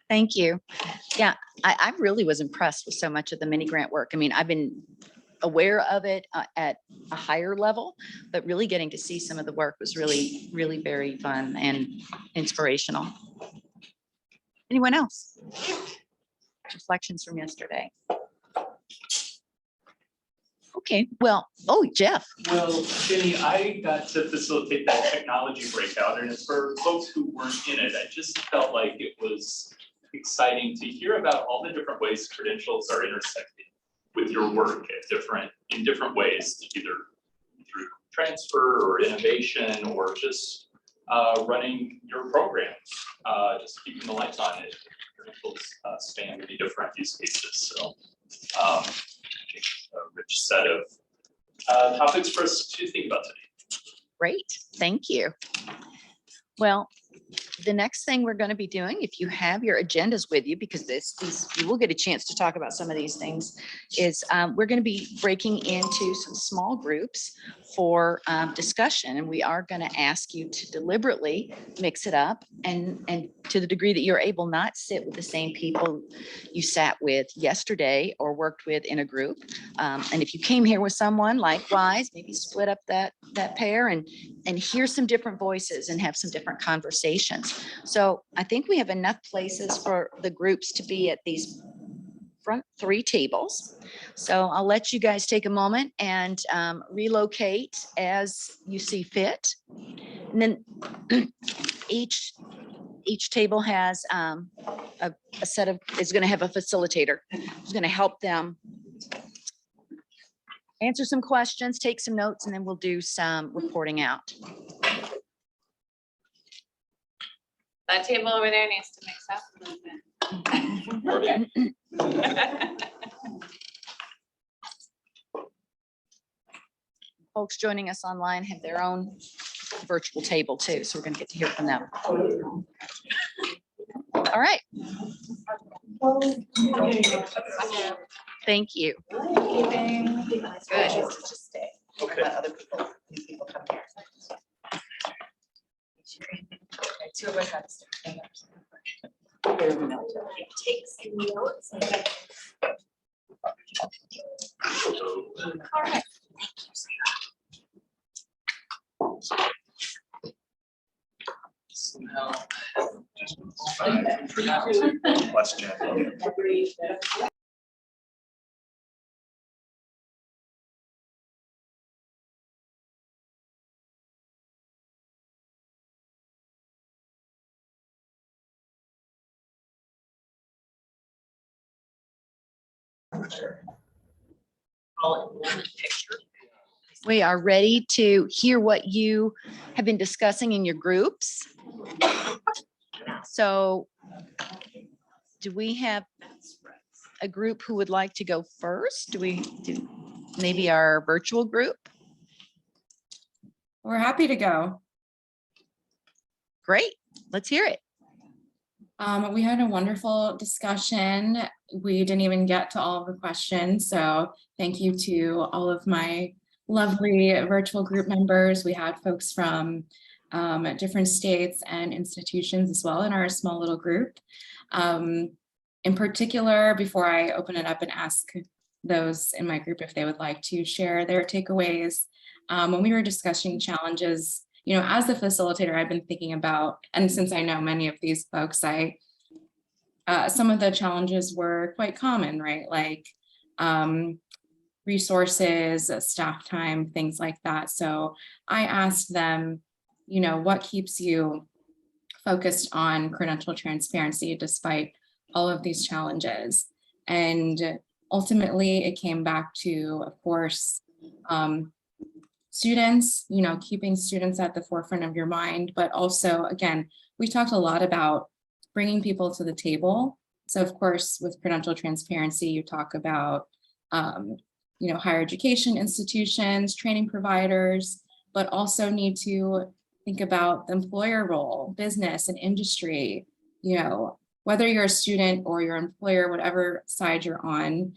Thank you. Yeah, I really was impressed with so much of the mini grant work. I mean, I've been aware of it at a higher level, but really getting to see some of the work was really, really very fun and inspirational. Anyone else? Reflections from yesterday. Okay, well, oh, Jeff. Well, Jenny, I got to facilitate that technology breakout, and for folks who weren't in it, I just felt like it was exciting to hear about all the different ways credentials are intersecting with your work in different ways, either through transfer or innovation or just running your programs, just keeping the lights on it. Credentials span many different use cases. So a rich set of topics for us to think about today. Great, thank you. Well, the next thing we're going to be doing, if you have your agendas with you, because you will get a chance to talk about some of these things, is we're going to be breaking into some small groups for discussion, and we are going to ask you to deliberately mix it up, and to the degree that you're able, not sit with the same people you sat with yesterday or worked with in a group. And if you came here with someone, likewise, maybe split up that pair and hear some different voices and have some different conversations. So I think we have enough places for the groups to be at these front 3 tables. So I'll let you guys take a moment and relocate as you see fit. And then each table has a set of, is going to have a facilitator who's going to help them answer some questions, take some notes, and then we'll do some reporting out. That table over there needs to mix up a little bit. Folks joining us online have their own virtual table too, so we're going to get to hear from them. All right. Thank you. Good. Just stay. Okay. Let other people, these people come here. Okay, 2 of us have to stay. Take some notes. All right. Somehow, just forgot to question. We are ready to hear what you have been discussing in your groups. So do we have a group who would like to go first? Do we do maybe our virtual group? We're happy to go. Great, let's hear it. We had a wonderful discussion. We didn't even get to all of the questions, so thank you to all of my lovely virtual group members. We had folks from different states and institutions as well in our small little group. In particular, before I open it up and ask those in my group if they would like to share their takeaways, when we were discussing challenges, you know, as the facilitator, I've been thinking about, and since I know many of these folks, some of the challenges were quite common, right? Like resources, staff time, things like that. So I asked them, you know, what keeps you focused on credential transparency despite all of these challenges? And ultimately it came back to, of course, students, you know, keeping students at the forefront of your mind, but also, again, we talked a lot about bringing people to the table. So of course, with credential transparency, you talk about, you know, higher education institutions, training providers, but also need to think about the employer role, business and industry, you know, whether you're a student or your employer, whatever side you're on,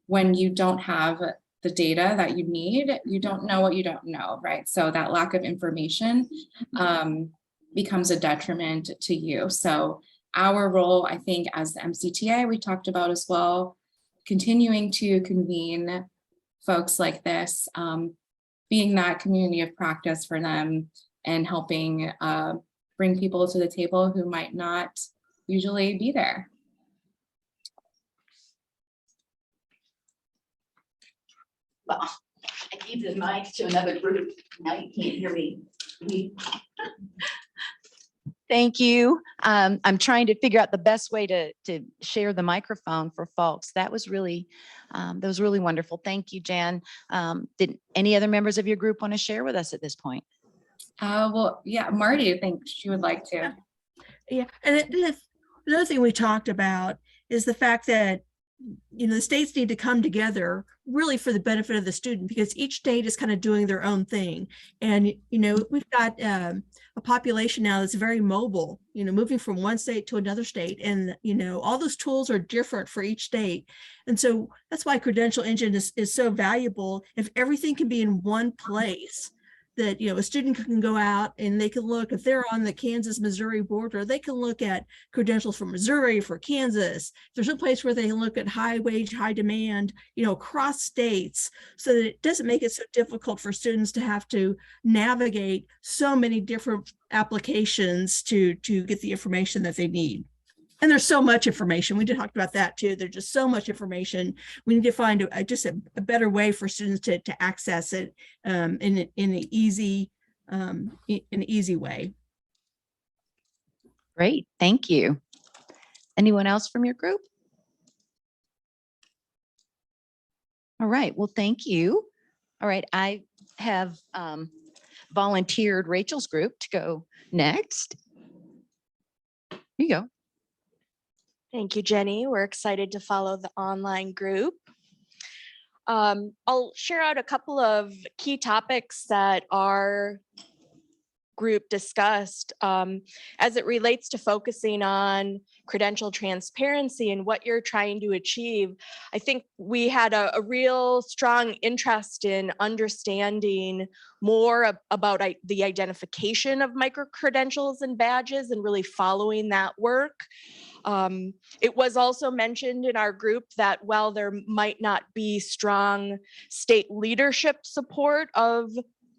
when you don't have the data that you need, you don't know what you don't know, right? So that lack of information becomes a detriment to you. So our role, I think, as the MCTA, we talked about as well, continuing to convene folks like this, being that community of practice for them and helping bring people to the table who might not usually be there. Well, I gave the mic to another group. Now you can't hear me. Thank you. I'm trying to figure out the best way to share the microphone for folks. That was really wonderful. Thank you, Jan. Did any other members of your group want to share with us at this point? Well, yeah, Marty, I think she would like to. Yeah, and another thing we talked about is the fact that, you know, the states need to come together really for the benefit of the student, because each state is kind of doing their own thing. And, you know, we've got a population now that's very mobile, you know, moving from one state to another state. And, you know, all those tools are different for each state. And so that's why Credential Engine is so valuable. If everything can be in one place, that, you know, a student can go out and they can look, if they're on the Kansas-Missouri border, they can look at credentials for Missouri, for Kansas. There's a place where they can look at high wage, high demand, you know, across states, so that it doesn't make it so difficult for students to have to navigate so many different applications to get the information that they need. And there's so much information. We did talk about that too. There's just so much information. We need to find just a better way for students to access it in an easy way. Great, thank you. Anyone else from your group? All right, well, thank you. All right, I have volunteered Rachel's group to go next. Here you go. Thank you, Jenny. We're excited to follow the online group. I'll share out a couple of key topics that our group discussed as it relates to focusing on credential transparency and what you're trying to achieve. I think we had a real strong interest in understanding more about the identification of micro-credentials and badges and really following that work. It was also mentioned in our group that while there might not be strong state leadership support of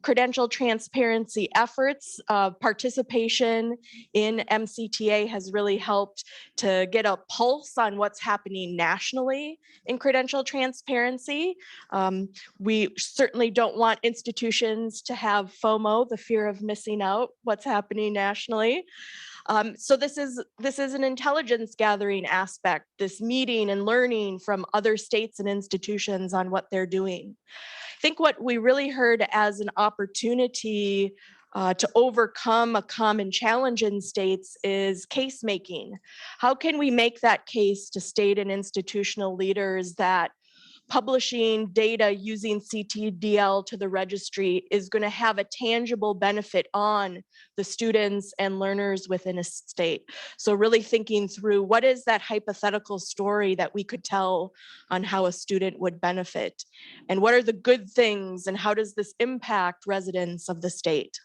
credential transparency efforts, participation in MCTA has really helped to get a pulse on what's happening nationally in credential transparency. We certainly don't want institutions to have FOMO, the fear of missing out what's happening nationally. So this is an intelligence gathering aspect, this meeting and learning from other states and institutions on what they're doing. I think what we really heard as an opportunity to overcome a common challenge in states is case making. How can we make that case to state and institutional leaders that publishing data using CTDL to the registry is going to have a tangible benefit on the students and learners within a state? So really thinking through what is that hypothetical story that we could tell on how a student would benefit, and what are the good things, and how does this impact residents of the state?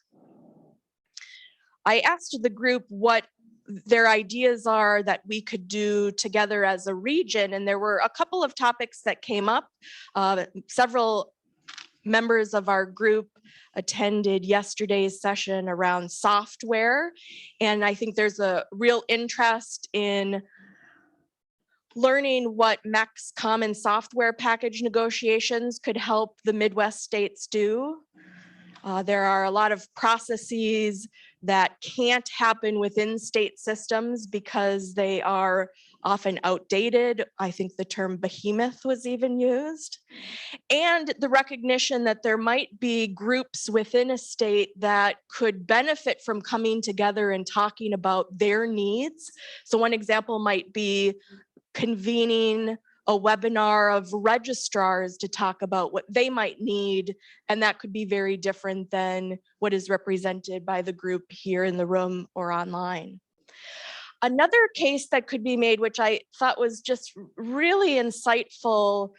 I asked the group what their ideas are that we could do together as a region, and there were a couple of topics that came up. Several members of our group attended yesterday's session around software, and I think there's a real interest in learning what MEC's common software package negotiations could help the Midwest states do. There are a lot of processes that can't happen within state systems because they are often outdated. I think the term behemoth was even used. And the recognition that there might be groups within a state that could benefit from coming together and talking about their needs. So one example might be convening a webinar of registrars to talk about what they might need, and that could be very different than what is represented by the group here in the room or online. Another case that could be made, which I thought was just really insightful,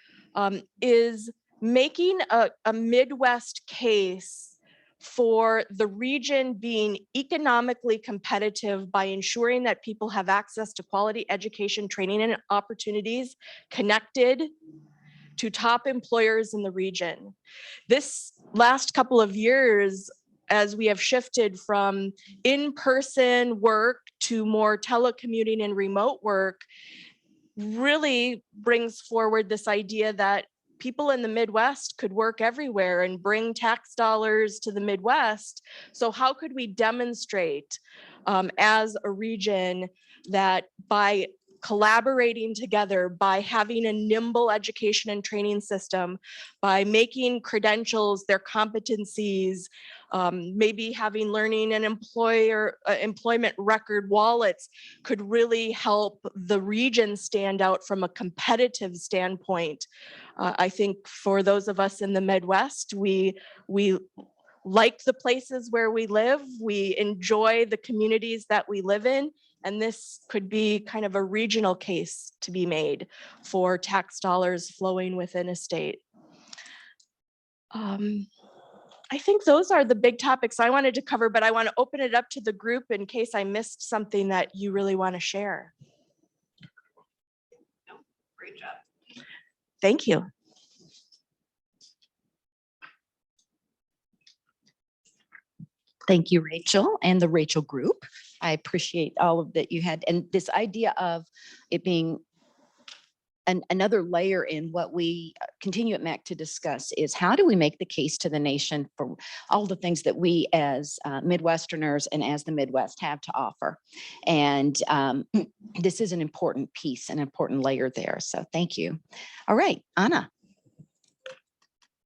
is making a Midwest case for the region being economically competitive by ensuring that people have access to quality education, training, and opportunities connected to top employers in the region. This last couple of years, as we have shifted from in-person work to more telecommuting and remote work, really brings forward this idea that people in the Midwest could work everywhere and bring tax dollars to the Midwest. So how could we demonstrate as a region that by collaborating together, by having a nimble education and training system, by making credentials their competencies, maybe having learning and employment record wallets could really help the region stand out from a competitive standpoint. I think for those of us in the Midwest, we like the places where we live, we enjoy the communities that we live in, and this could be kind of a regional case to be made for tax dollars flowing within a state. I think those are the big topics I wanted to cover, but I want to open it up to the group in case I missed something that you really want to share. Great job. Thank you. Thank you, Rachel, and the Rachel group. I appreciate all of that you had. And this idea of it being another layer in what we continue at MAC to discuss is how do we make the case to the nation for all the things that we as Midwesterners and as the Midwest have to offer. And this is an important piece, an important layer there. So thank you. All right, Anna.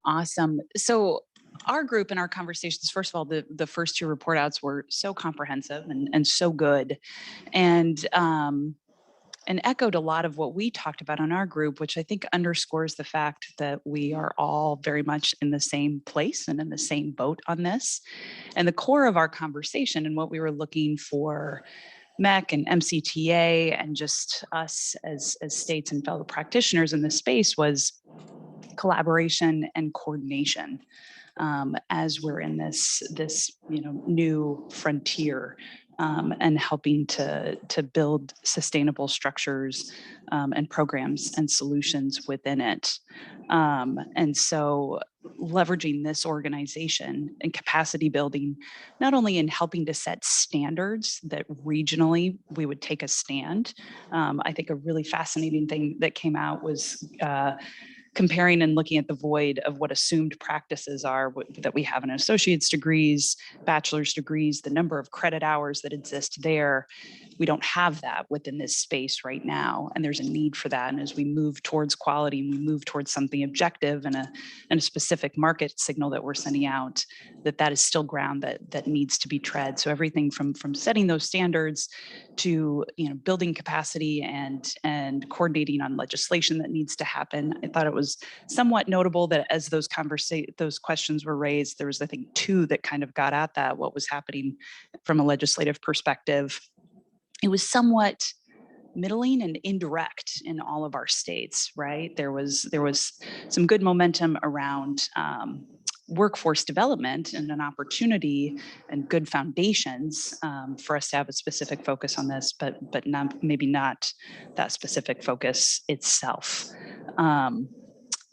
Awesome. So our group and our conversations, first of all, the first two report outs were so comprehensive and so good. And echoed a lot of what we talked about on our group, which I think underscores the fact that we are all very much in the same place and in the same boat on this. And the core of our conversation and what we were looking for MEC and MCTA and just us as states and fellow practitioners in this space was collaboration and coordination as we're in this new frontier. And helping to build sustainable structures and programs and solutions within it. And so leveraging this organization and capacity building, not only in helping to set standards that regionally we would take a stand. I think a really fascinating thing that came out was comparing and looking at the void of what assumed practices are that we have in associate's degrees, bachelor's degrees, the number of credit hours that exist there. We don't have that within this space right now. And there's a need for that. And as we move towards quality and we move towards something objective and a specific market signal that we're sending out, that is still ground that needs to be tread. So everything from setting those standards to building capacity and coordinating on legislation that needs to happen. I thought it was somewhat notable that as those questions were raised, there was, I think, two that kind of got at that, what was happening from a legislative perspective. It was somewhat middling and indirect in all of our states, right? There was some good momentum around workforce development and an opportunity and good foundations for us to have a specific focus on this, but maybe not that specific focus itself.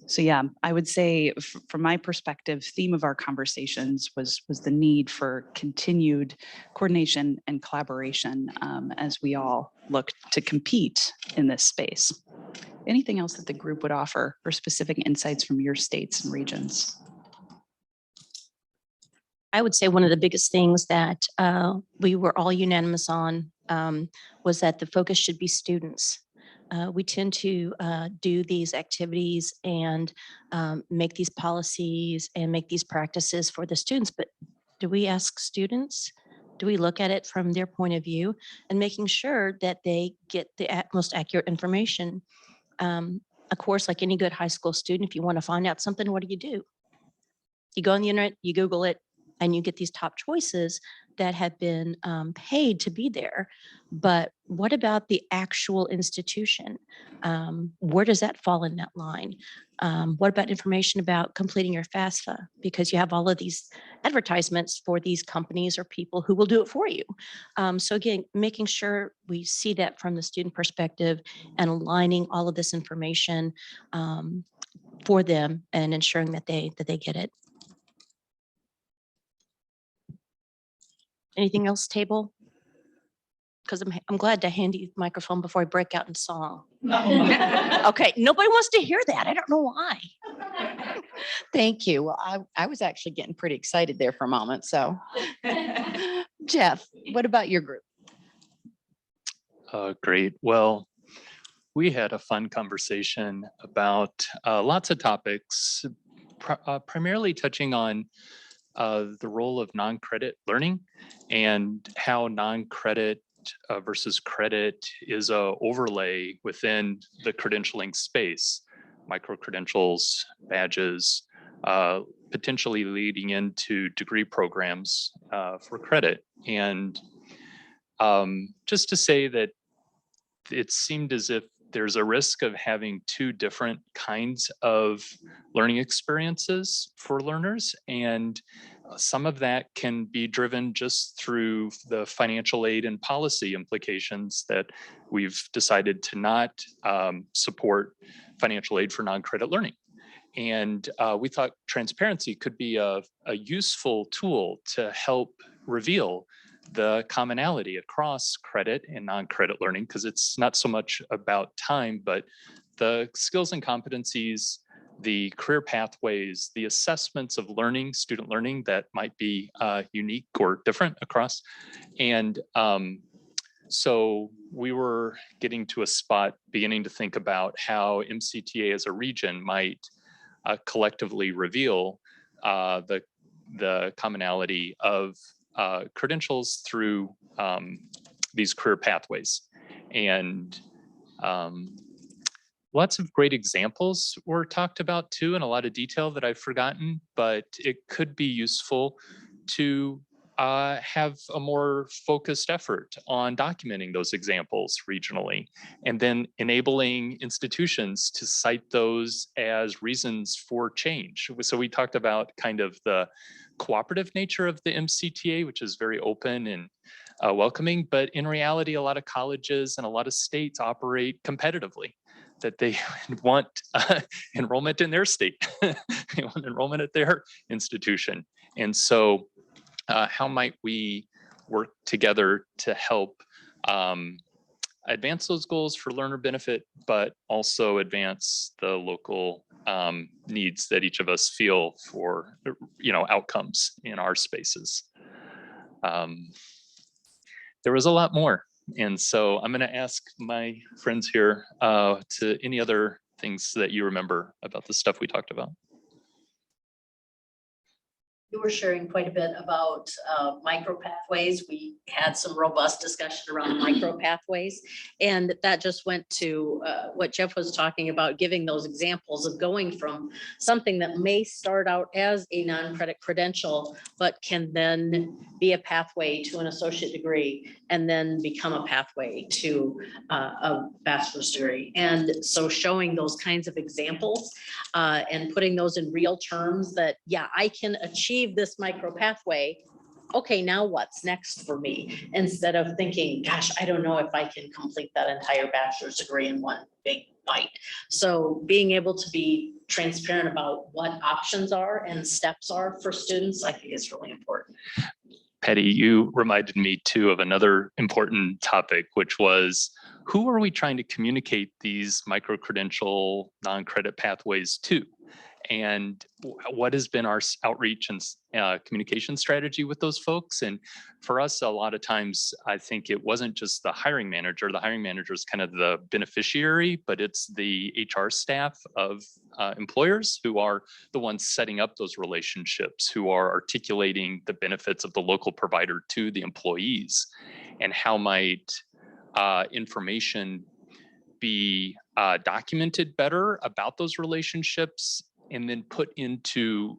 So yeah, I would say from my perspective, theme of our conversations was the need for continued coordination and collaboration as we all look to compete in this space. Anything else that the group would offer or specific insights from your states and regions? I would say one of the biggest things that we were all unanimous on was that the focus should be students. We tend to do these activities and make these policies and make these practices for the students, but do we ask students? Do we look at it from their point of view and making sure that they get the most accurate information? Of course, like any good high school student, if you want to find out something, what do? You go on the internet, you Google it, and you get these top choices that have been paid to be there. But what about the actual institution? Where does that fall in that line? What about information about completing your FAFSA? Because you have all of these advertisements for these companies or people who will do it for you. So again, making sure we see that from the student perspective and aligning all of this information for them and ensuring that they get it. Anything else, table? Because I'm glad to hand you the microphone before I break out in song. Okay, nobody wants to hear that. I don't know why. Thank you. Well, I was actually getting pretty excited there for a moment. So Jeff, what about your group? Great. Well, we had a fun conversation about lots of topics, primarily touching on the role of non-credit learning and how non-credit versus credit is a overlay within the credentialing space, micro-credentials, badges, potentially leading into degree programs for credit. And just to say that it seemed as if there's a risk of having two different kinds of learning experiences for learners. And some of that can be driven just through the financial aid and policy implications that we've decided to not support financial aid for non-credit learning. And we thought transparency could be a useful tool to help reveal the commonality across credit and non-credit learning, because it's not so much about time, but the skills and competencies, the career pathways, the assessments of learning, student learning that might be unique or different across. And so we were getting to a spot beginning to think about how MCTA as a region might collectively reveal the commonality of credentials through these career pathways. And lots of great examples were talked about too, in a lot of detail that I've forgotten, but it could be useful to have a more focused effort on documenting those examples regionally, and then enabling institutions to cite those as reasons for change. So we talked about kind of the cooperative nature of the MCTA, which is very open and welcoming, but in reality, a lot of colleges and a lot of states operate competitively, that they want enrollment in their state, they want enrollment at their institution. And so how might we work together to help advance those goals for learner benefit, but also advance the local needs that each of us feel for, outcomes in our spaces. There was a lot more. And so I'm going to ask my friends here to any other things that you remember about the stuff we talked about. You were sharing quite a bit about micro pathways. We had some robust discussion around micro pathways, and that just went to what Jeff was talking about, giving those examples of going from something that may start out as a non-credit credential, but can then be a pathway to an associate degree, and then become a pathway to a bachelor's degree. And so showing those kinds of examples and putting those in real terms that, yeah, I can achieve this micro pathway. Okay, now what's next for me? Instead of thinking, gosh, I don't know if I can complete that entire bachelor's degree in one big bite. So being able to be transparent about what options are and steps are for students, I think is really important. Patty, you reminded me too of another important topic, which was, who are we trying to communicate these micro-credential non-credit pathways to? And what has been our outreach and communication strategy with those folks? And for us, a lot of times, I think it wasn't just the hiring manager. The hiring manager is kind of the beneficiary, but it's the HR staff of employers who are the ones setting up those relationships, who are articulating the benefits of the local provider to the employees. And how might information be documented better about those relationships and then put into,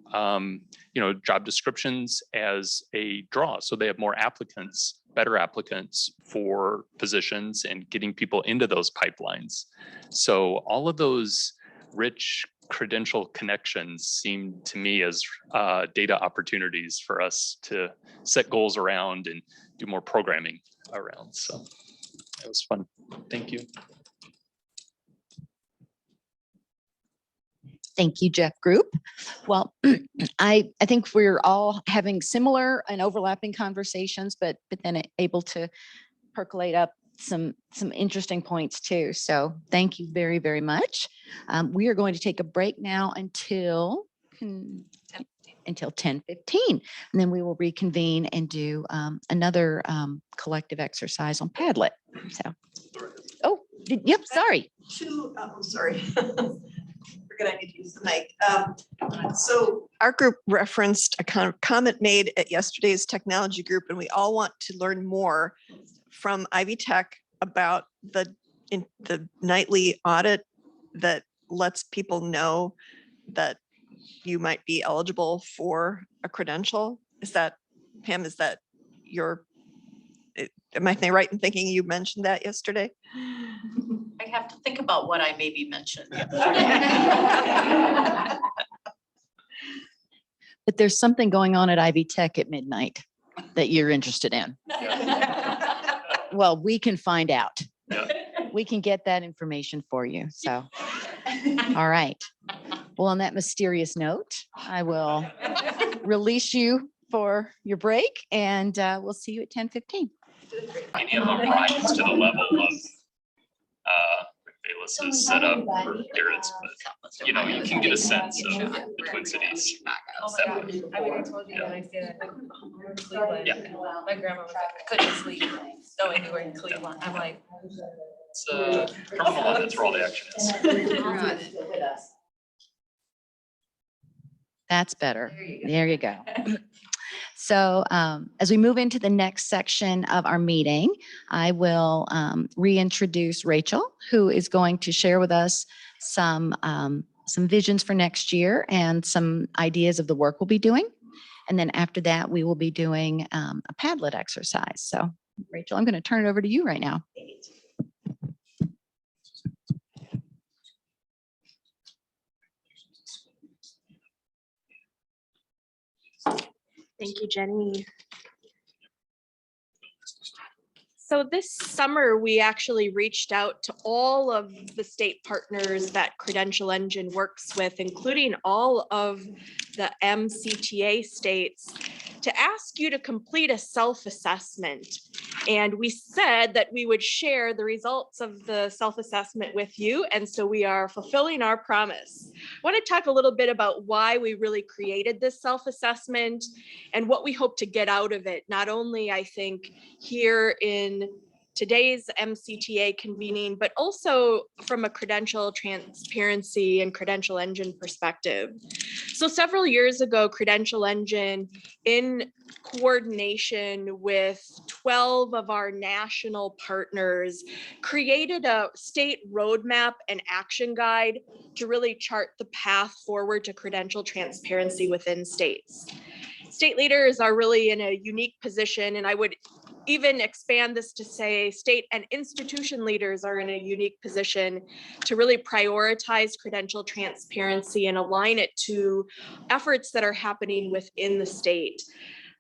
job descriptions as a draw. So they have more applicants, better applicants for positions and getting people into those pipelines. So all of those rich credential connections seem to me as data opportunities for us to set goals around and do more programming around. So it was fun. Thank you. Thank you, Jeff Group. Well, I think we're all having similar and overlapping conversations, but then able to percolate up some interesting points too. So thank you very, very much. We are going to take a break now until 10:15, and then we will reconvene and do another collective exercise on Padlet. So, yep, sorry. Sorry. Forget I need to use the mic. So our group referenced a comment made at yesterday's technology group, and we all want to learn more from Ivy Tech about the nightly audit that lets people know that you might be eligible for a credential. Is that, Pam, is that am I right in thinking you mentioned that yesterday? I have to think about what I maybe mentioned. But there's something going on at Ivy Tech at midnight that you're interested in. Well, we can find out. Yeah. We can get that information for you. So, all right. Well, on that mysterious note, I will release you for your break, and we'll see you at 10:15. Any of them rise to the level of Bayless's setup for Garrett's, but you can get a sense of the Twin Cities. I mean, I told you when I stayed at Cleveland, Yeah. my grandma was like, I couldn't sleep knowing you were in Cleveland. I'm like, It's Terminal 1, that's where all the action is. That's better. There you go. So as we move into the next section of our meeting, I will reintroduce Rachel, who is going to share with us some visions for next year and some ideas of the work we'll be doing. And then after that, we will be doing a Padlet exercise. So Rachel, I'm going to turn it over to you right now. Thank you, Jenny. So this summer, we actually reached out to all of the state partners that Credential Engine works with, including all of the MCTA states, to ask you to complete a self-assessment. And we said that we would share the results of the self-assessment with you. And so we are fulfilling our promise. I want to talk a little bit about why we really created this self-assessment and what we hope to get out of it, not only, I think, here in today's MCTA convening, but also from a credential transparency and Credential Engine perspective. So several years ago, Credential Engine, in coordination with 12 of our national partners, created a state roadmap and action guide to really chart the path forward to credential transparency within states. State leaders are really in a unique position, and I would even expand this to say state and institution leaders are in a unique position to really prioritize credential transparency and align it to efforts that are happening within the state.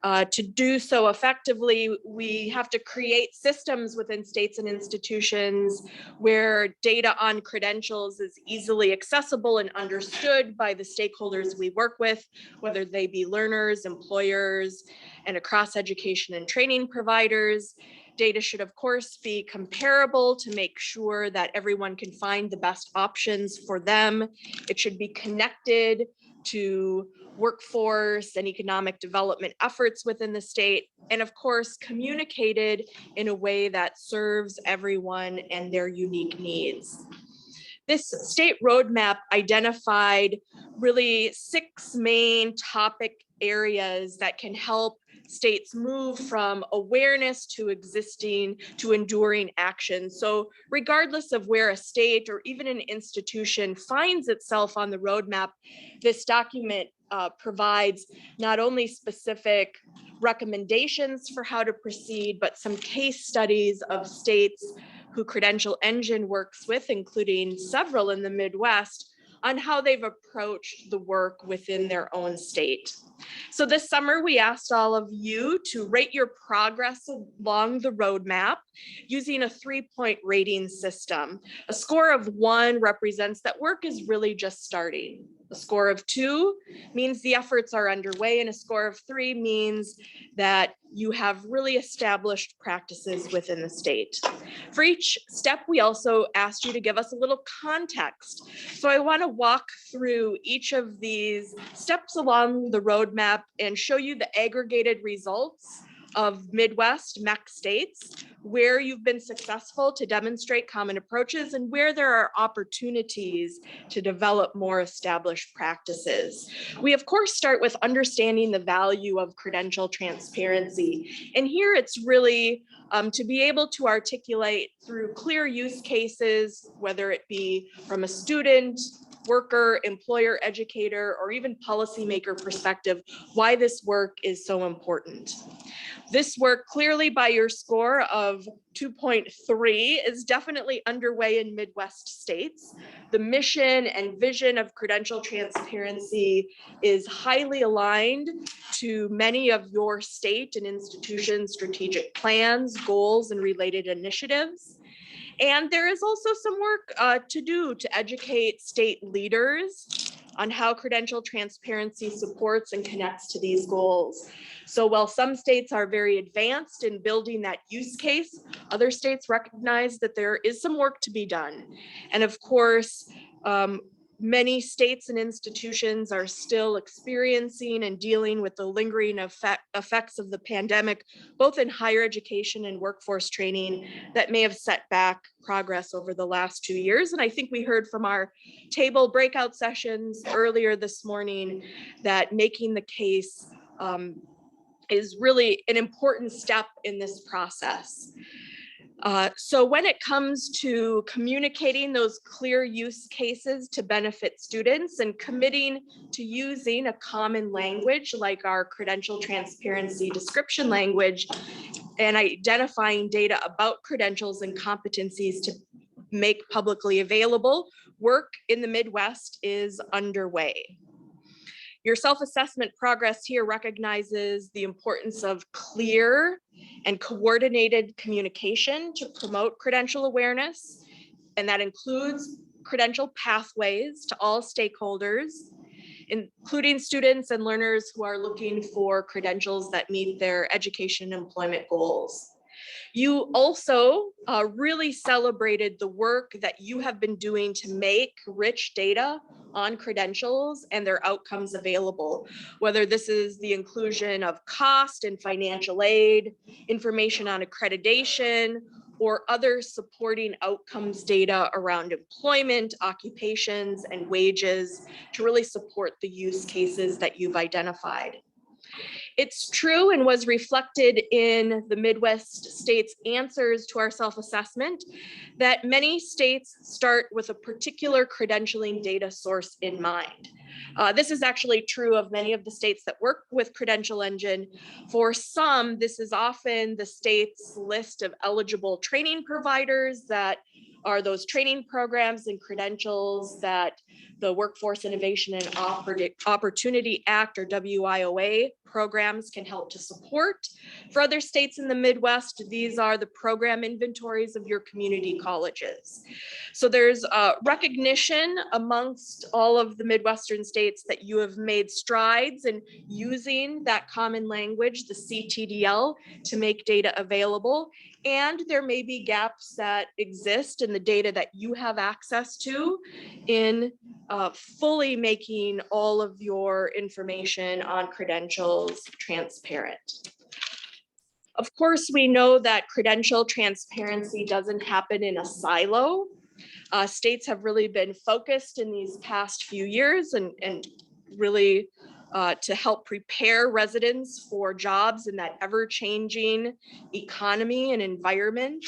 To do so effectively, we have to create systems within states and institutions where data on credentials is easily accessible and understood by the stakeholders we work with, whether they be learners, employers, and across education and training providers. Data should, of course, be comparable to make sure that everyone can find the best options for them. It should be connected to workforce and economic development efforts within the state, and of course, communicated in a way that serves everyone and their unique needs. This state roadmap identified really 6 main topic areas that can help states move from awareness to existing to enduring action. So regardless of where a state or even an institution finds itself on the roadmap, this document provides not only specific recommendations for how to proceed, but some case studies of states who Credential Engine works with, including several in the Midwest, on how they've approached the work within their own state. So this summer, we asked all of you to rate your progress along the roadmap using a 3-point rating system. A score of 1 represents that work is really just starting. A score of 2 means the efforts are underway, and a score of 3 means that you have really established practices within the state. For each step, we also asked you to give us a little context. So I want to walk through each of these steps along the roadmap and show you the aggregated results of Midwest MEC states, where you've been successful to demonstrate common approaches and where there are opportunities to develop more established practices. We of course start with understanding the value of credential transparency. And here it's really to be able to articulate through clear use cases, whether it be from a student, worker, employer, educator, or even policymaker perspective, why this work is so important. This work, clearly by your score of 2.3, is definitely underway in Midwest states. The mission and vision of credential transparency is highly aligned to many of your state and institution strategic plans, goals, and related initiatives. And there is also some work to do to educate state leaders on how credential transparency supports and connects to these goals. So while some states are very advanced in building that use case, other states recognize that there is some work to be done. And of course, many states and institutions are still experiencing and dealing with the lingering effects of the pandemic, both in higher education and workforce training, that may have set back progress over the last 2 years. And I think we heard from our table breakout sessions earlier this morning that making the case is really an important step in this process. So when it comes to communicating those clear use cases to benefit students and committing to using a common language like our credential transparency description language and identifying data about credentials and competencies to make publicly available, work in the Midwest is underway. Your self-assessment progress here recognizes the importance of clear and coordinated communication to promote credential awareness, and that includes credential pathways to all stakeholders, including students and learners who are looking for credentials that meet their education and employment goals. You also really celebrated the work that you have been doing to make rich data on credentials and their outcomes available, whether this is the inclusion of cost and financial aid, information on accreditation, or other supporting outcomes data around employment, occupations, and wages to really support the use cases that you've identified. It's true and was reflected in the Midwest states' answers to our self-assessment that many states start with a particular credentialing data source in mind. This is actually true of many of the states that work with Credential Engine. For some, this is often the state's list of eligible training providers that are those training programs and credentials that the Workforce Innovation and Opportunity Act, or WIOA, programs can help to support. For other states in the Midwest, these are the program inventories of your community colleges. So there's recognition amongst all of the Midwestern states that you have made strides in using that common language, the CTDL, to make data available. And there may be gaps that exist in the data that you have access to in fully making all of your information on credentials transparent. Of course, we know that credential transparency doesn't happen in a silo. States have really been focused in these past few years and really to help prepare residents for jobs in that ever-changing economy and environment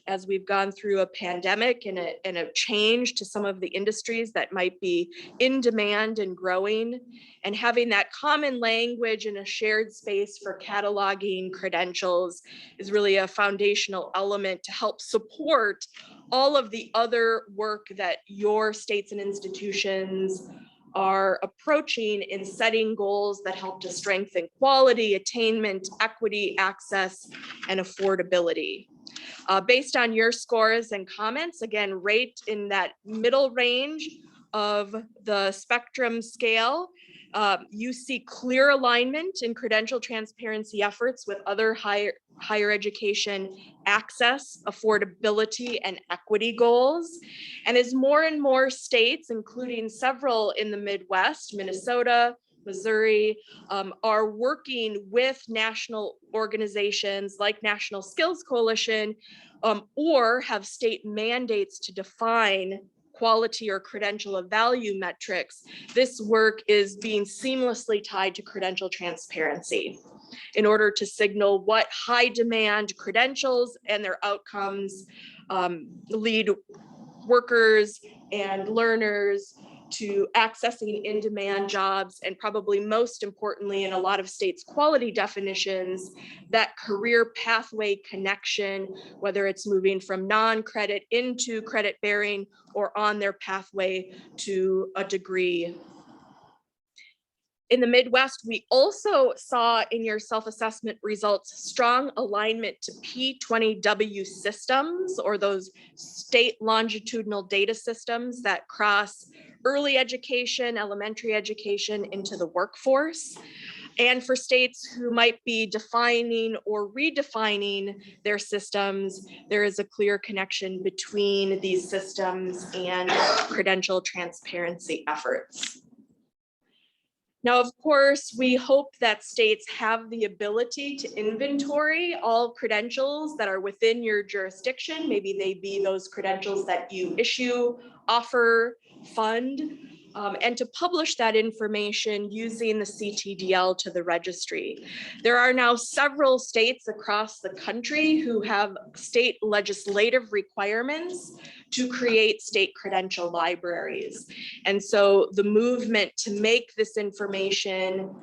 as we've gone through a pandemic and a change to some of the industries that might be in demand and growing, and having that common language and a shared space for cataloging credentials is really a foundational element to help support all of the other work that your states and institutions are approaching in setting goals that help to strengthen quality, attainment, equity, access, and affordability. Based on your scores and comments, again, rate in that middle range of the spectrum scale. You see clear alignment in credential transparency efforts with other higher education access, affordability, and equity goals. And as more and more states, including several in the Midwest, Minnesota, Missouri, are working with national organizations like National Skills Coalition, or have state mandates to define quality or credential of value metrics, this work is being seamlessly tied to credential transparency in order to signal what high demand credentials and their outcomes lead workers and learners to accessing in-demand jobs, and probably most importantly in a lot of states' quality definitions, that career pathway connection, whether it's moving from non-credit into credit bearing or on their pathway to a degree. In the Midwest, we also saw in your self-assessment results strong alignment to P20W systems, or those state longitudinal data systems that cross early education, elementary education into the workforce. And for states who might be defining or redefining their systems, there is a clear connection between these systems and credential transparency efforts. Now, of course, we hope that states have the ability to inventory all credentials that are within your jurisdiction. Maybe they be those credentials that you issue, offer, fund, and to publish that information using the CTDL to the registry. There are now several states across the country who have state legislative requirements to create state credential libraries. And so the movement to make this information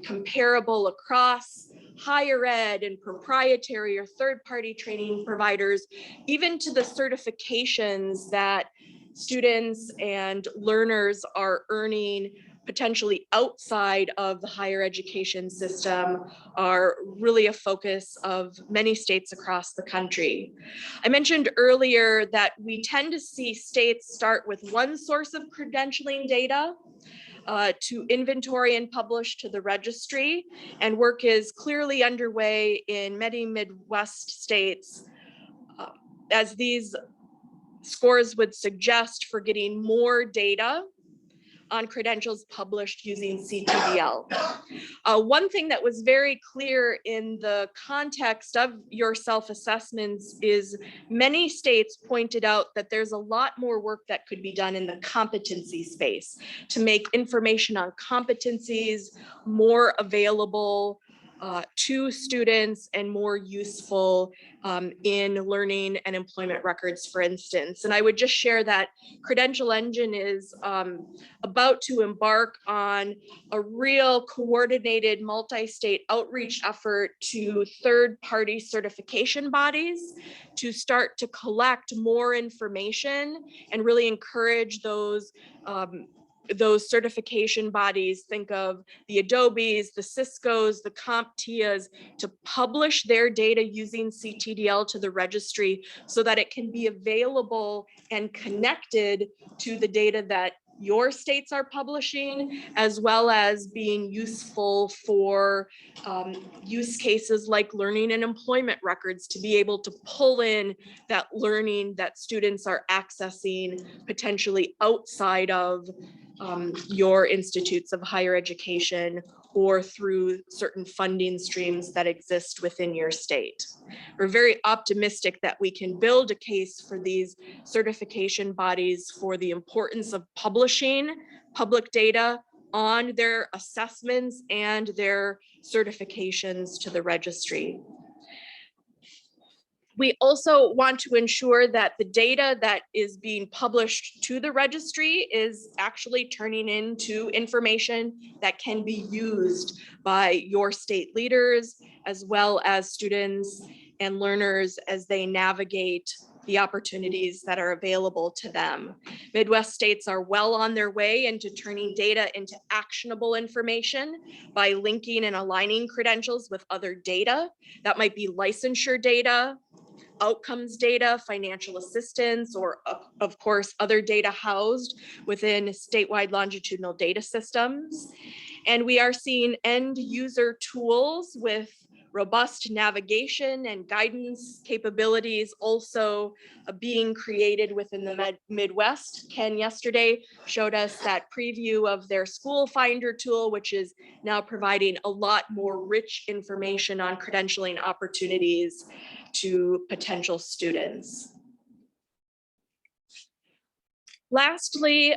comparable across higher ed and proprietary or third-party training providers, even to the certifications that students and learners are earning potentially outside of the higher education system, are really a focus of many states across the country. I mentioned earlier that we tend to see states start with one source of credentialing data to inventory and publish to the registry, and work is clearly underway in many Midwest states as these scores would suggest for getting more data on credentials published using CTDL. One thing that was very clear in the context of your self-assessments is many states pointed out that there's a lot more work that could be done in the competency space to make information on competencies more available to students and more useful in learning and employment records, for instance. And I would just share that Credential Engine is about to embark on a real coordinated multi-state outreach effort to third-party certification bodies to start to collect more information and really encourage those certification bodies, think of the Adobes, the Ciscos, the CompTIAs, to publish their data using CTDL to the registry so that it can be available and connected to the data that your states are publishing, as well as being useful for use cases like learning and employment records, to be able to pull in that learning that students are accessing potentially outside of your institutes of higher education or through certain funding streams that exist within your state. We're very optimistic that we can build a case for these certification bodies for the importance of publishing public data on their assessments and their certifications to the registry. We also want to ensure that the data that is being published to the registry is actually turning into information that can be used by your state leaders, as well as students and learners as they navigate the opportunities that are available to them. Midwest states are well on their way into turning data into actionable information by linking and aligning credentials with other data. That might be licensure data, outcomes data, financial assistance, or of course, other data housed within statewide longitudinal data systems. And we are seeing end user tools with robust navigation and guidance capabilities also being created within the Midwest. Ken yesterday showed us that preview of their school finder tool, which is now providing a lot more rich information on credentialing opportunities to potential students. Lastly,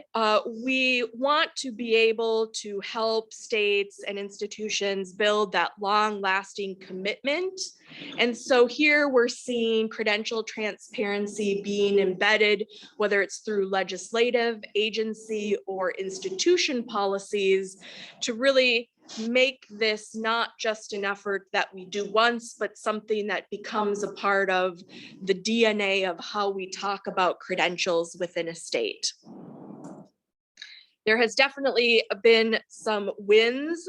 we want to be able to help states and institutions build that long-lasting commitment. And so here we're seeing credential transparency being embedded, whether it's through legislative, agency, or institution policies, to really make this not just an effort that we do once, but something that becomes a part of the DNA of how we talk about credentials within a state. There has definitely been some wins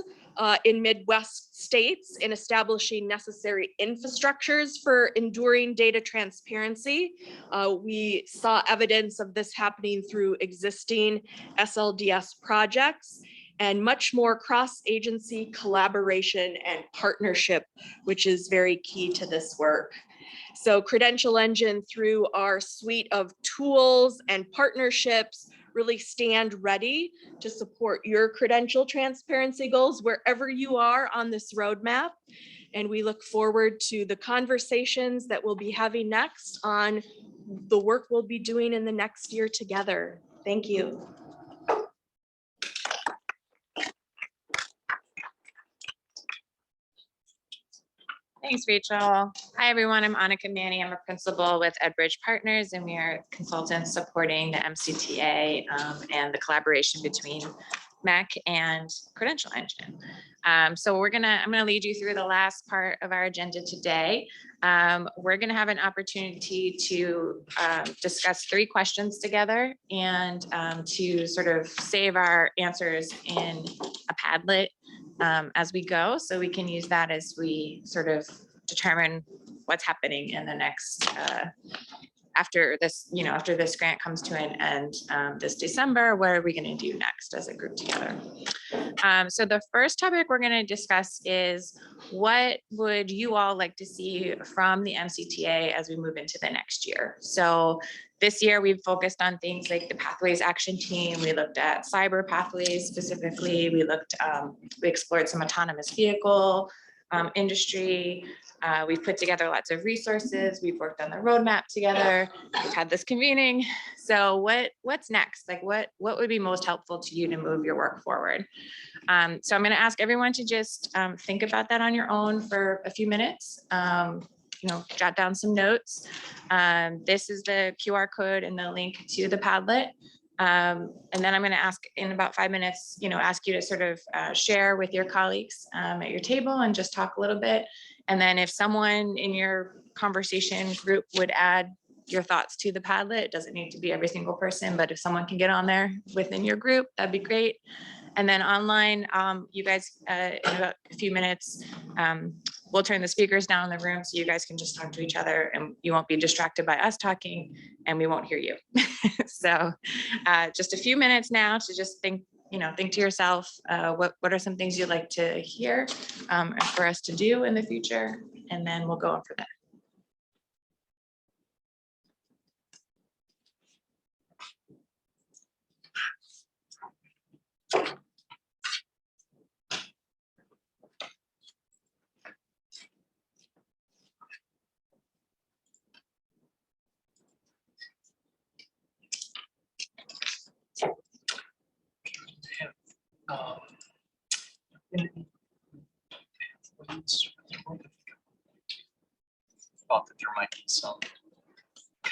in Midwest states in establishing necessary infrastructures for enduring data transparency. We saw evidence of this happening through existing SLDS projects and much more cross-agency collaboration and partnership, which is very key to this work. So Credential Engine, through our suite of tools and partnerships, really stand ready to support your credential transparency goals wherever you are on this roadmap. And we look forward to the conversations that we'll be having next on the work we'll be doing in the next year together. Thank you. Thanks, Rachel. Hi, everyone. I'm Annika Manny. I'm a principal with Edbridge Partners, and we are consultants supporting the MCTA and the collaboration between MEC and Credential Engine. So I'm gonna lead you through the last part of our agenda today. We're gonna have an opportunity to discuss 3 questions together and to sort of save our answers in a Padlet as we go, so we can use that as we sort of determine what's happening in the next after this, after this grant comes to an end this December. What are we going to do next as a group together? So the first topic we're going to discuss is, what would you all like to see from the MCTA as we move into the next year? So this year we've focused on things like the Pathways Action Team. We looked at cyber pathways specifically. We explored some autonomous vehicle industry. We've put together lots of resources. We've worked on the roadmap together. We've had this convening. So what's next? Like what would be most helpful to you to move your work forward? So I'm going to ask everyone to just think about that on your own for a few minutes. Jot down some notes. This is the QR code and the link to the Padlet. And then I'm going to ask in about 5 minutes, ask you to sort of share with your colleagues at your table and just talk a little bit. And then if someone in your conversation group would add your thoughts to the Padlet, it doesn't need to be every single person, but if someone can get on there within your group, that'd be great. And then online, you guys, in about a few minutes, we'll turn the speakers down in the room so you guys can just talk to each other and you won't be distracted by us talking and we won't hear you. So just a few minutes now to just think to yourself, what are some things you'd like to hear for us to do in the future? And then we'll go on for that.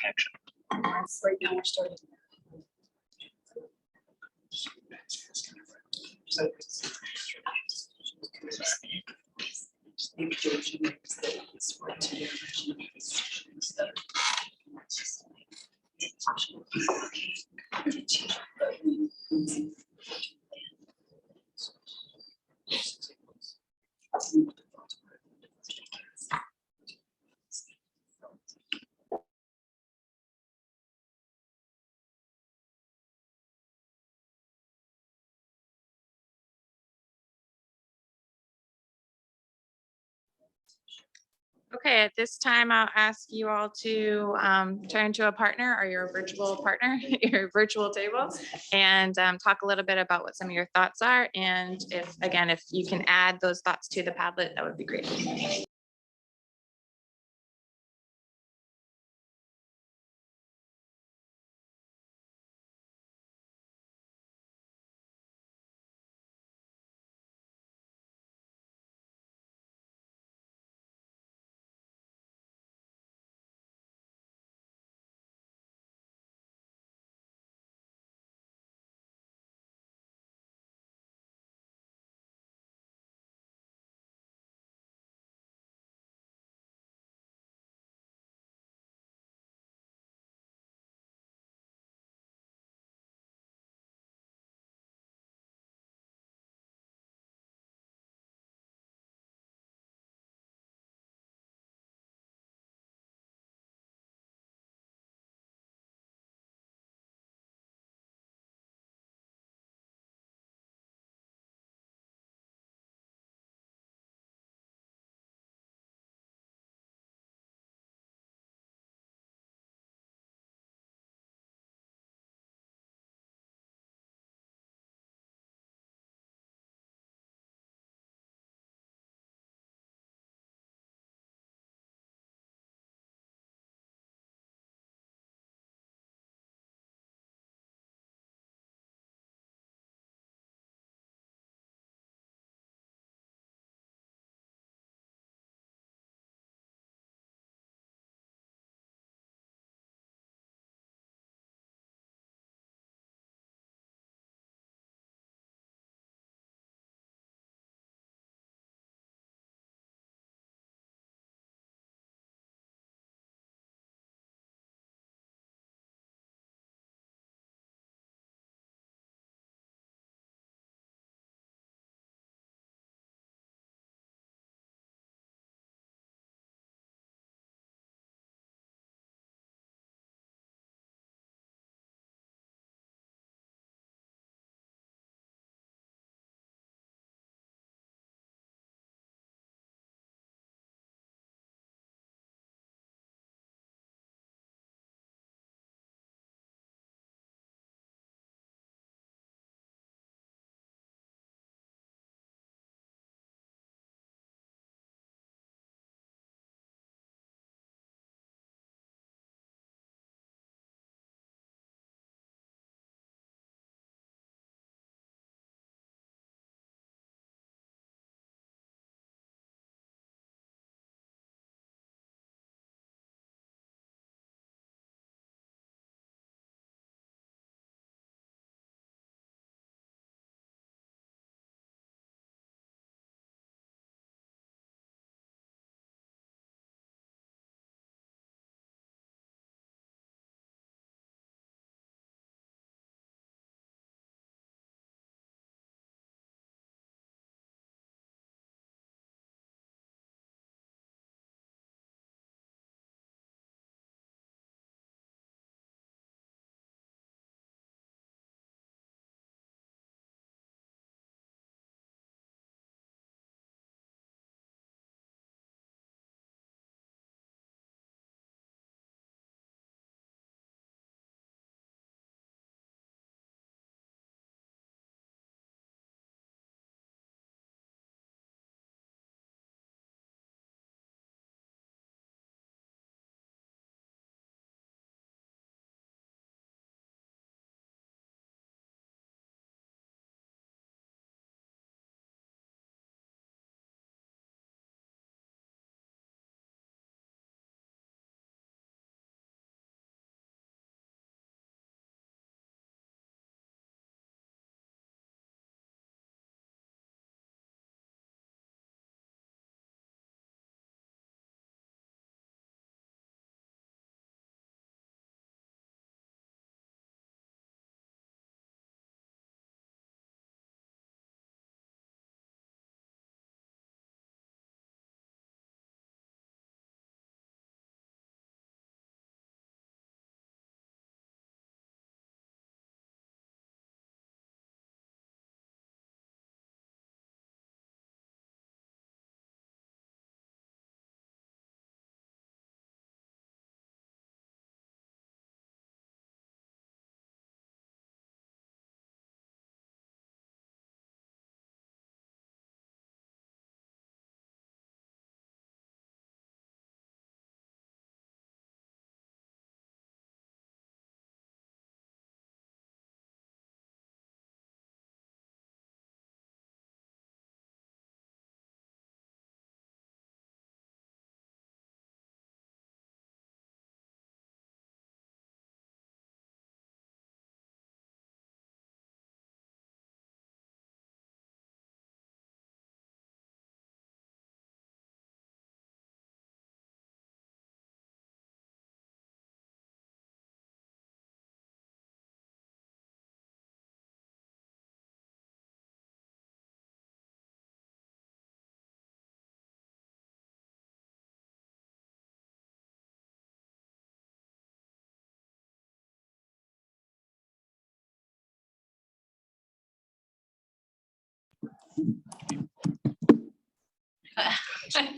connection. Right now we're starting. So. Okay, at this time, I'll ask you all to turn to a partner or your virtual partner, your virtual table, and talk a little bit about what some of your thoughts are. And if, again, if you can add those thoughts to the Padlet, that would be great.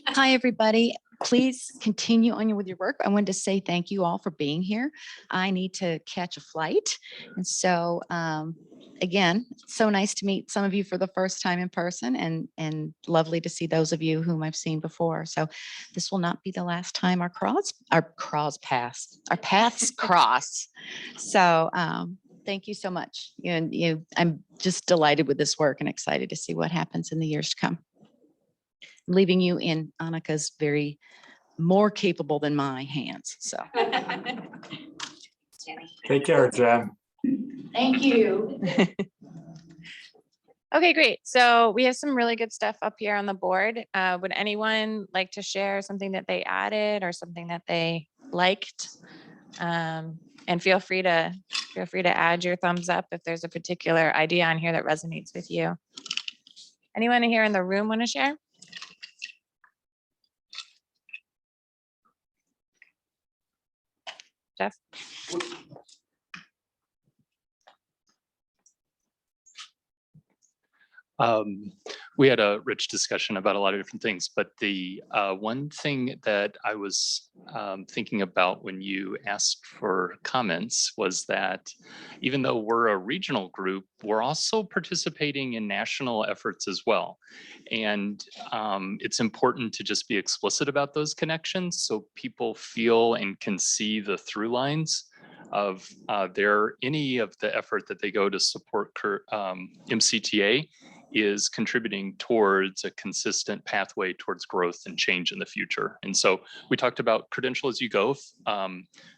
Hi, everybody. Please continue on with your work. I wanted to say thank you all for being here. I need to catch a flight. And so, again, so nice to meet some of you for the first time in person and lovely to see those of you whom I've seen before. So this will not be the last time our paths cross. So, thank you so much. I'm just delighted with this work and excited to see what happens in the years to come. Leaving you in Annika's very more capable than my hands. So Take care, Jen. thank you. Okay, great. So we have some really good stuff up here on the board. Would anyone like to share something that they added or something that they liked? And feel free to add your thumbs up if there's a particular idea on here that resonates with you. Anyone here in the room want to share? Jeff? We had a rich discussion about a lot of different things, but the one thing that I was thinking about when you asked for comments was that even though we're a regional group, we're also participating in national efforts as well. And it's important to just be explicit about those connections so people feel and can see the through lines of any of the effort that they go to support MCTA is contributing towards a consistent pathway towards growth and change in the future. And so we talked about Credential as you go.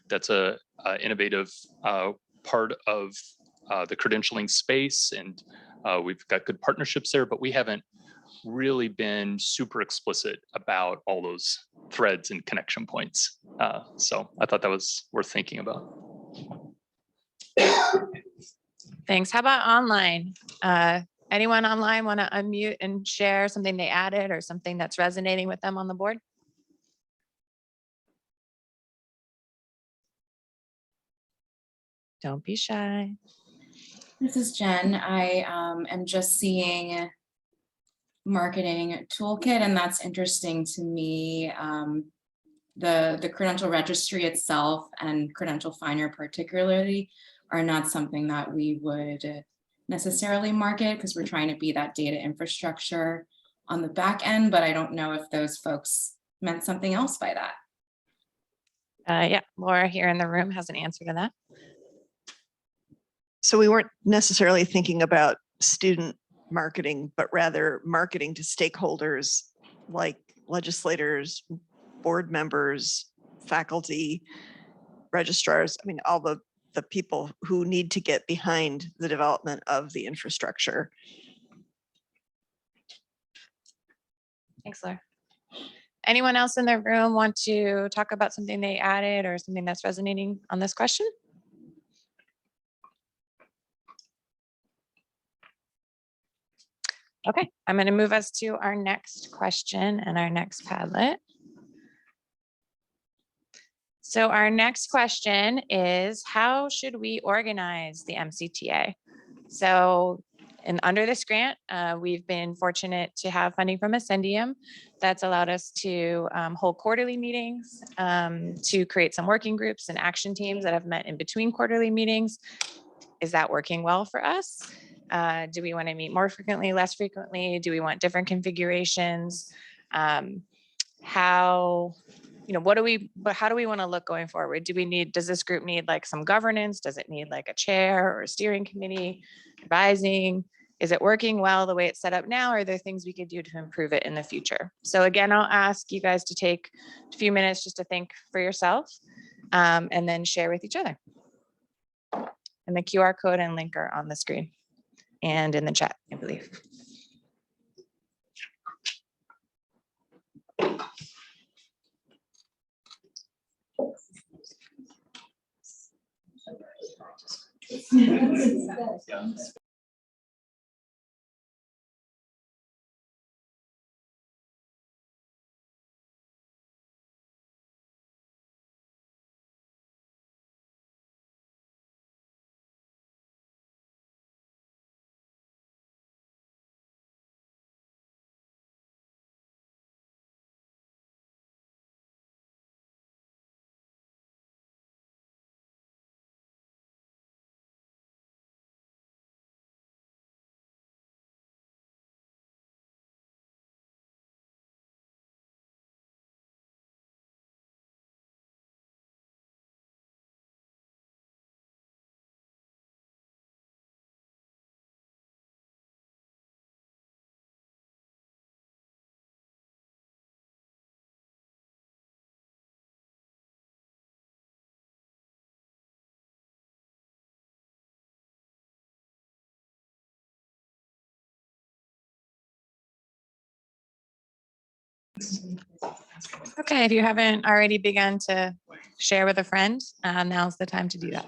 That's a innovative part of the credentialing space, and we've got good partnerships there, but we haven't really been super explicit about all those threads and connection points. So I thought that was worth thinking about. Thanks. How about online? Anyone online want to unmute and share something they added or something that's resonating with them on the board? Don't be shy. This is Jen. I am just seeing marketing toolkit, and that's interesting to me. The credential registry itself and credential finder particularly are not something that we would necessarily market because we're trying to be that data infrastructure on the back end, but I don't know if those folks meant something else by that. Yeah, Laura here in the room has an answer to that. So we weren't necessarily thinking about student marketing, but rather marketing to stakeholders like legislators, board members, faculty, registrars. I mean, all the people who need to get behind the development of the infrastructure. Thanks, Laura. Anyone else in the room want to talk about something they added or something that's resonating on this question? Okay, I'm going to move us to our next question and our next Padlet. So our next question is, how should we organize the MCTA? So, and under this grant, we've been fortunate to have funding from Ascendium that's allowed us to hold quarterly meetings, to create some working groups and action teams that have met in between quarterly meetings. Is that working well for us? Do we want to meet more frequently, less frequently? Do we want different configurations? How do we want to look going forward? Does this group need like some governance? Does it need like a chair or a steering committee, advising? Is it working well the way it's set up now? Or are there things we could do to improve it in the future? So again, I'll ask you guys to take a few minutes just to think for yourself, and then share with each other. And the QR code and link are on the screen and in the chat, I believe. Yeah. Okay, if you haven't already begun to share with a friend, now's the time to do that.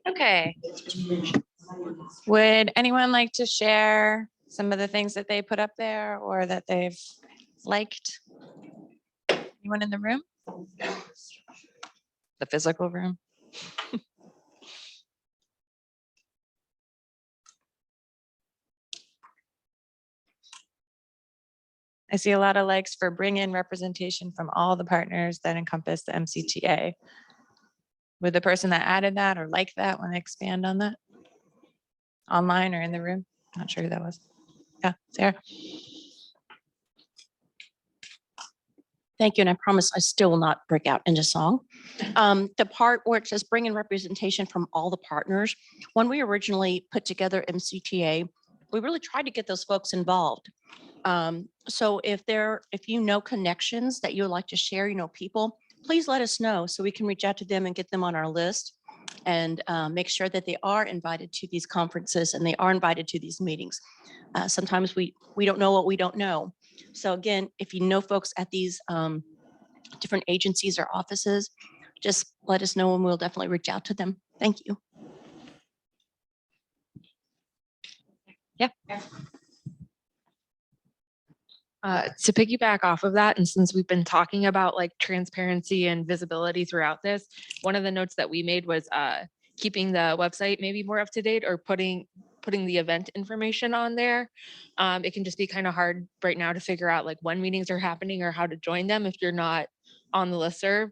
Okay. Would anyone like to share some of the things that they put up there or that they've liked? Anyone in the room? The physical room? I see a lot of likes for bring in representation from all the partners that encompass the MCTA. Would the person that added that or like that want to expand on that? Online or in the room? Not sure who that was. Yeah, Sarah. Thank you, and I promise I still will not break out into song. The part where it says bring in representation from all the partners, when we originally put together MCTA, we really tried to get those folks involved. So if you know connections that you would like to share, people, please let us know so we can reach out to them and get them on our list. and make sure that they are invited to these conferences and they are invited to these meetings. Sometimes we don't know what we don't know. So again, if you know folks at these different agencies or offices, just let us know and we'll definitely reach out to them. Thank you. Yeah. To piggyback off of that, and since we've been talking about like transparency and visibility throughout this, one of the notes that we made was keeping the website maybe more up to date or putting the event information on there. It can just be kind of hard right now to figure out like when meetings are happening or how to join them if you're not on the listserv.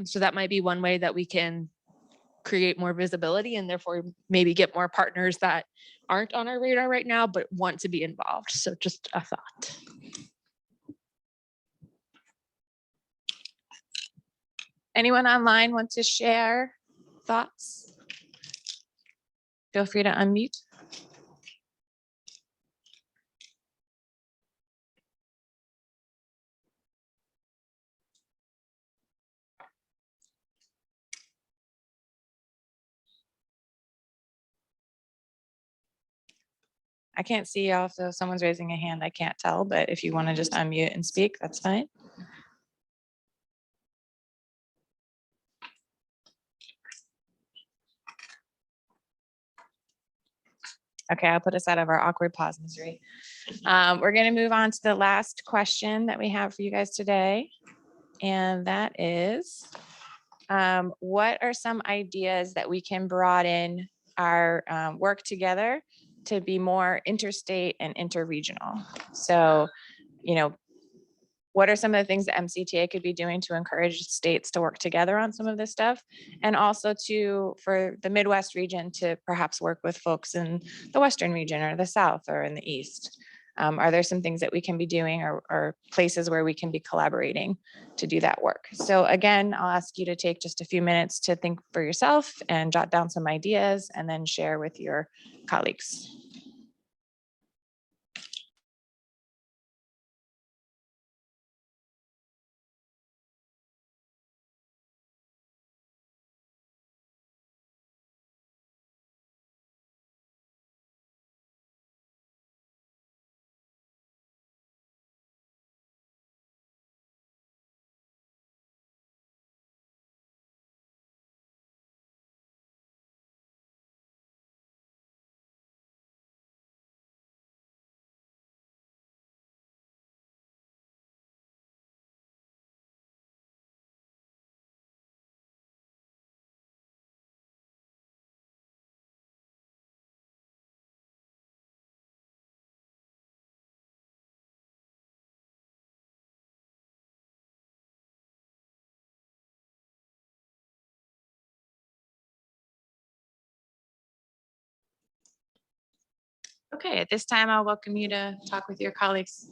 So that might be one way that we can create more visibility and therefore maybe get more partners that aren't on our radar right now, but want to be involved. So just a thought. Anyone online want to share thoughts? Feel free to unmute. I can't see y'all, so if someone's raising a hand, I can't tell, but if you want to just unmute and speak, that's fine. Okay, I'll put us out of our awkward pause misery. We're going to move on to the last question that we have for you guys today. And that is, what are some ideas that we can broaden our work together to be more interstate and interregional? So, what are some of the things that MCTA could be doing to encourage states to work together on some of this stuff? And also for the Midwest region to perhaps work with folks in the Western region or the South or in the East. Are there some things that we can be doing or places where we can be collaborating to do that work? So again, I'll ask you to take just a few minutes to think for yourself and jot down some ideas and then share with your colleagues. Okay, at this time, I'll welcome you to talk with your colleagues.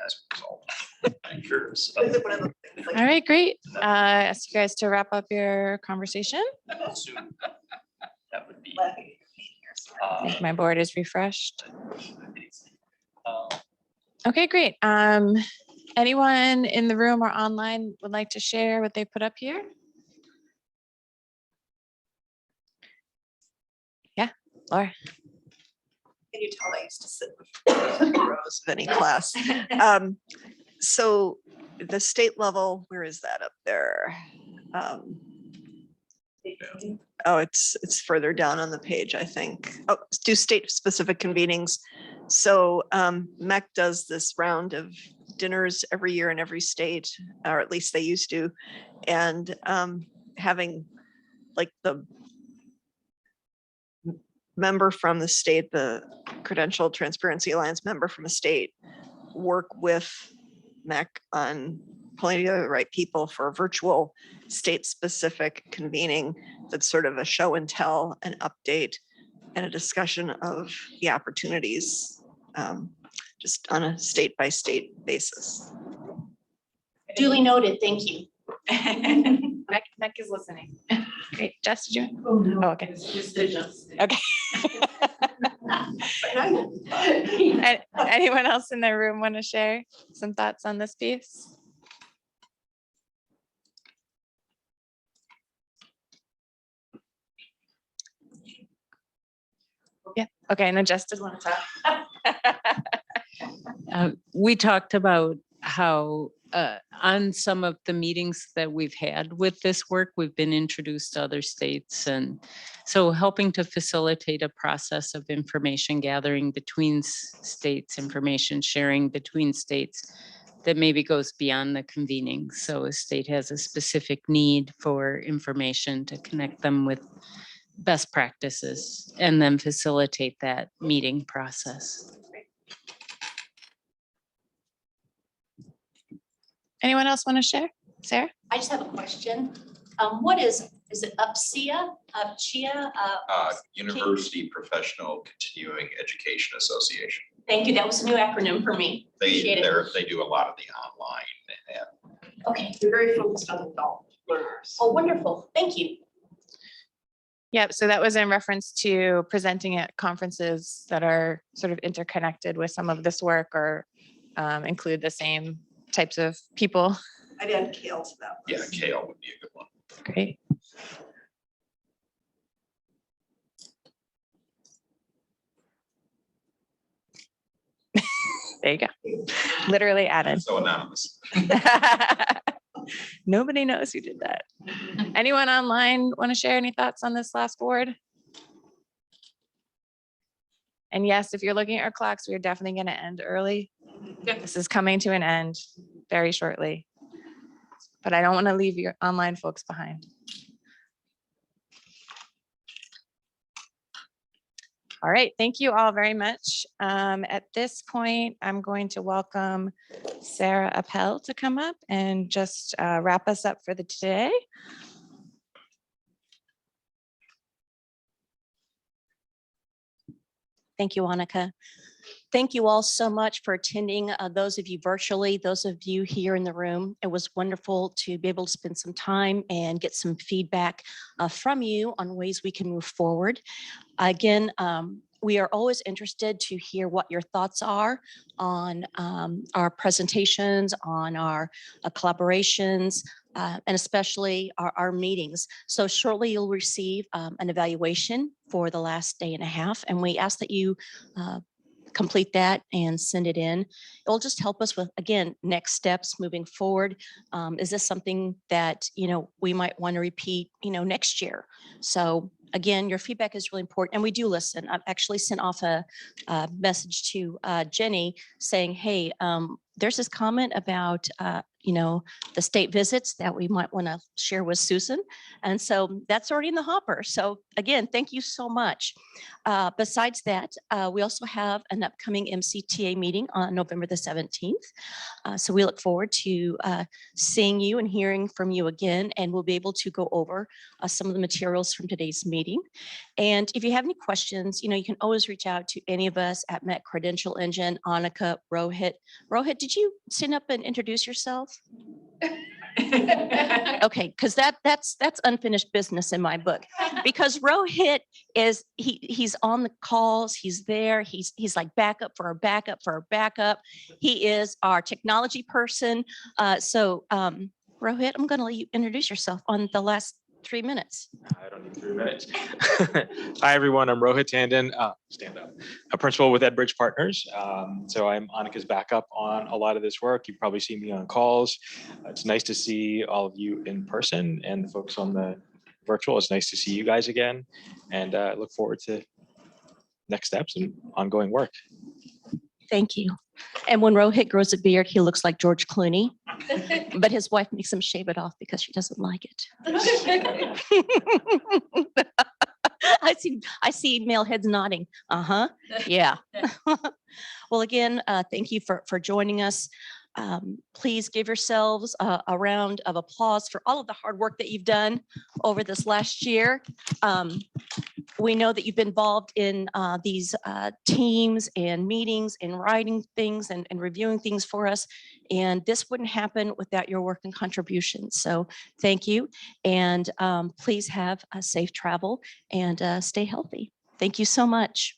as a result. I'm sure. So, Is it one of those things like- All right, great. Ask you guys to wrap up your conversation. soon, that would be. I think my board is refreshed. Uh, Okay, great. Anyone in the room or online would like to share what they put up here? Yeah, Laura. Can you tell I used to sit in the rows of any class? So the state level, where is that up there? Oh, it's further down on the page, I think. Oh, do state specific convenings. So MEC does this round of dinners every year in every state, or at least they used to. And having like the member from the state, the Credential Transparency Alliance member from a state, work with MEC on pulling together the right people for a virtual state-specific convening that's sort of a show and tell, an update, and a discussion of the opportunities, just on a state-by-state basis. Duly noted, thank you. Mec is listening. Great. Jess, did you? Oh, no. Oh, okay. Decisions. Okay. Anyone else in the room want to share some thoughts on this piece? Yeah, okay, and then Jess does want to talk. We talked about how on some of the meetings that we've had with this work, we've been introduced to other states. And so helping to facilitate a process of information gathering between states, information sharing between states that maybe goes beyond the convening. So a state has a specific need for information to connect them with best practices and then facilitate that meeting process. Anyone else want to share? Sarah? I just have a question. What is it UPCIA? UPCIA? University Professional Continuing Education Association. Thank you. That was a new acronym for me. Appreciate it. They do a lot of the online and Okay. You're very focused on adult learners. Oh, wonderful. Thank you. Yep, so that was in reference to presenting at conferences that are sort of interconnected with some of this work or include the same types of people. I'd add Kale to that. yeah, list. Kale would be a good one. Great. There you go. Literally added. So anonymous. Nobody knows who did that. Anyone online want to share any thoughts on this last board? And yes, if you're looking at our clocks, we are definitely going to end early. This is coming to an end very shortly. But I don't want to leave your online folks behind. All right, thank you all very much. At this point, I'm going to welcome Sarah Appel to come up and just wrap us up for the today. Thank you, Annika. Thank you all so much for attending, those of you virtually, those of you here in the room. It was wonderful to be able to spend some time and get some feedback from you on ways we can move forward. Again, we are always interested to hear what your thoughts are on our presentations, on our collaborations, and especially our meetings. So shortly you'll receive an evaluation for the last day and a half, and we ask that you complete that and send it in. It'll just help us with, again, next steps moving forward. Is this something that, we might want to repeat, next year? So again, your feedback is really important, and we do listen. I've actually sent off a message to Jenny saying, hey, there's this comment about the state visits that we might want to share with Susan. And so that's already in the hopper. So again, thank you so much. Besides that, we also have an upcoming MCTA meeting on November the 17th. So we look forward to seeing you and hearing from you again, and we'll be able to go over some of the materials from today's meeting. And if you have any questions, you can always reach out to any of us at Met Credential Engine, Annika, Rohit. Rohit, did you stand up and introduce yourself? Okay, because that's unfinished business in my book. Because Rohit is he's on the calls, he's there, he's like backup for our backup for our backup. He is our technology person. So Rohit, I'm going to let you introduce yourself on the last 3 minutes. I don't need 3 minutes. Hi, everyone. I'm Rohit Tandon, stand up, a principal with Edbridge Partners. So I'm Annika's backup on a lot of this work. You probably see me on calls. It's nice to see all of you in person and the folks on the virtual. It's nice to see you guys again, and I look forward to next steps and ongoing work. Thank you. And when Rohit grows a beard, he looks like George Clooney, but his wife makes him shave it off because she doesn't like it. I see male heads nodding. Yeah. Well, again, thank you for joining us. Please give yourselves a round of applause for all of the hard work that you've done over this last year. We know that you've been involved in these teams and meetings and writing things and reviewing things for us. And this wouldn't happen without your work and contributions. So thank you. And please have a safe travel and stay healthy. Thank you so much.